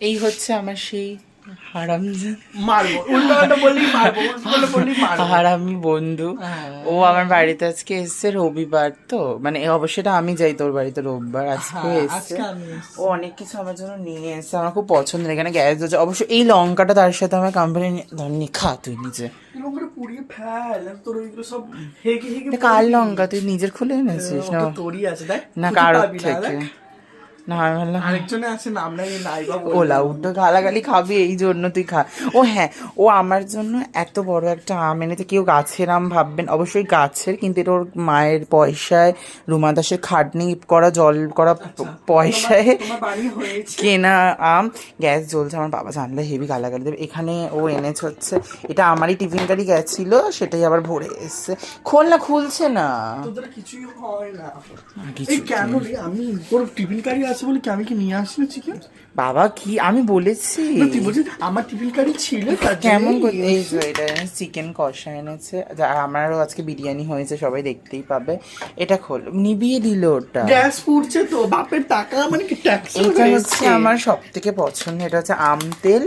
এই হচ্ছে আমার সেই হারামি বন্ধু। ও আমার বাড়িতে আজকে এসছে রবিবার, তো মানে অবশ্যই আমি যাই তোর বাড়িতে রোববার, আজকে এসছে। ও অনেক কিছু আমার জন্য নিয়ে এসছে, আমার খুব পছন্দের। এখানে গ্যাস হচ্ছে অবশ্য, এই লঙ্কাটা তার সাথে আমার কোম্পানি ধরনি, খা তুই নিজে। কার লঙ্কা তুই নিজের খুলে এনেছিস? না কারোর থেকে না, আমি ভাবলাম আরেকজনে আছে নাম নাই ওলা উঠো, গালাগালি খাবি এই জন্য তুই খা। ও হ্যাঁ, ও আমার জন্য এত বড় একটা আম এনেছে। কেউ গাছের আম ভাববেন, অবশ্যই গাছের, কিন্তু এটা ওর মায়ের পয়সায়, রুমা দাসের খাটনি করা, জল করা পয়সায় কেনা আম। গ্যাস জ্বলছে, আমার বাবা জানলে হেভি গালাগালি দেবে। এখানে ও এনেছে হচ্ছে, এটা আমারই টিফিন গাড়ি গেছিল, সেটাই আবার ভরে এসছে। খোল না, খুলছে না। কিছুই হয় না। কেন রে, আমি তোর টিফিন কারি আছে বলে কি আমি কি নিয়ে আসলে চিকেন? বাবা কি আমি বলেছি? তুই বলছিস আমার টিফিন কারি ছিল, কেমন করতে? এই যে এটা চিকেন কষা এনেছে, আর আমারও আজকে বিরিয়ানি হয়েছে, সবাই দেখতেই পাবে। এটা খোল, নিবিয়ে দিল ওটা। গ্যাস ফুটছে তো, বাপের টাকা মানে কি ট্যাক্স? এটা হচ্ছে আমার সব থেকে পছন্দ, এটা হচ্ছে আম তেল।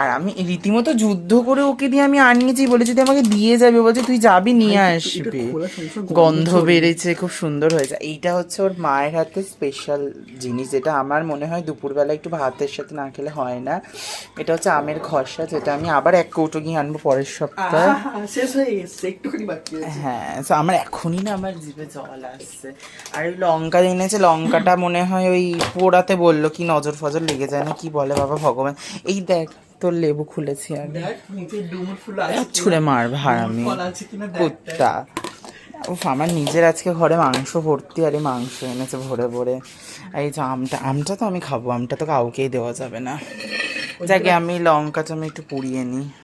আর আমি রীতিমতো যুদ্ধ করে ওকে দিয়ে আমি আনিয়েছি, বলেছি তুই আমাকে দিয়ে যাবে, বলছে তুই যাবি নিয়ে আসবি। গন্ধ বেড়েছে, খুব সুন্দর হয়েছে। এইটা হচ্ছে ওর মায়ের হাতে স্পেশাল জিনিস, যেটা আমার মনে হয় দুপুরবেলা একটু ভাতের সাথে না খেলে হয় না। এটা হচ্ছে আমের খসা, যেটা আমি আবার এক কৌটো গিয়ে আনবো পরের সপ্তাহে। শেষ হয়ে গেছে, একটুখানি বাকি আছে। হ্যাঁ, তো আমার এখনই না আমার জিভে জল আসছে। আর ওই লঙ্কা এনেছে, লঙ্কাটা মনে হয় ওই পোড়াতে বললো কি নজর ফজর লেগে যায় না কি বলে বাবা ভগবান। এই দেখ তোর লেবু খুলেছি আমি, ছুঁড়ে মারবে হারামি কুত্তা। উফ, আমার নিজের আজকে ঘরে মাংস ভর্তি, আর এই মাংস এনেছে ভরে ভরে। আর এই যে আমটা তো আমি খাবো, আমটা তো কাউকেই দেওয়া যাবে না। যাকে আমি লঙ্কাটা আমি একটু পুড়িয়ে নিই।